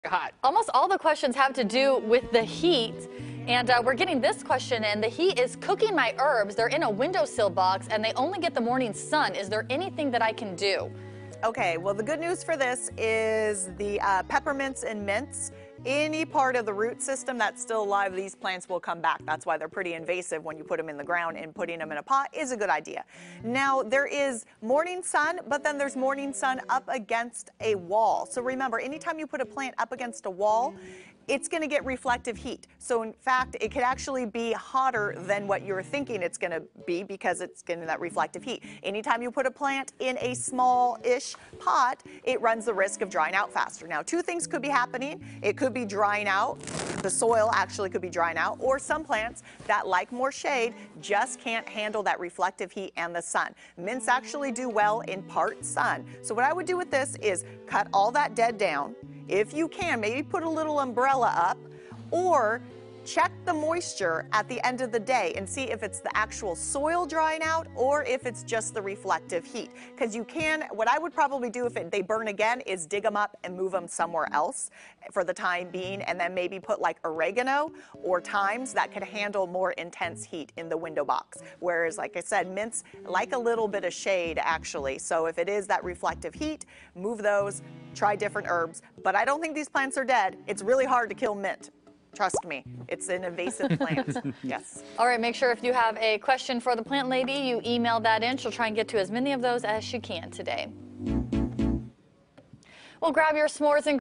hot. Almost all the questions have to do with the heat. And we're getting this question in. The heat is cooking my herbs. They're in a windowsill box and they only get the morning sun. Is there anything that I can do? Okay, well, the good news for this is the peppermints and mints. Any part of the root system that's still alive, these plants will come back. That's why they're pretty invasive when you put them in the ground, and putting them in a pot is a good idea. Now, there is morning sun, but then there's morning sun up against a wall. So remember, anytime you put a plant up against a wall, it's going to get reflective heat. So in fact, it could actually be hotter than what you're thinking it's going to be because it's getting that reflective heat. Anytime you put a plant in a small-ish pot, it runs the risk of drying out faster. Now, two things could be happening. It could be drying out. The soil actually could be drying out, or some plants that like more shade just can't handle that reflective heat and the sun. Mints actually do well in part sun. So what I would do with this is cut all that dead down. If you can, maybe put a little umbrella up, or check the moisture at the end of the day and see if it's the actual soil drying out or if it's just the reflective heat. Because you can, what I would probably do if they burn again is dig them up and move them somewhere else for the time being, and then maybe put like oregano or thymes that could handle more intense heat in the window box. Whereas, like I said, mints like a little bit of shade actually. So if it is that reflective heat, move those, try different herbs. But I don't think these plants are dead. It's really hard to kill mint. Trust me, it's an invasive plant. Yes. All right, make sure if you have a question for the plant lady, you email that in. She'll try and get to as many of those as she can today. Well, grab your s'mores and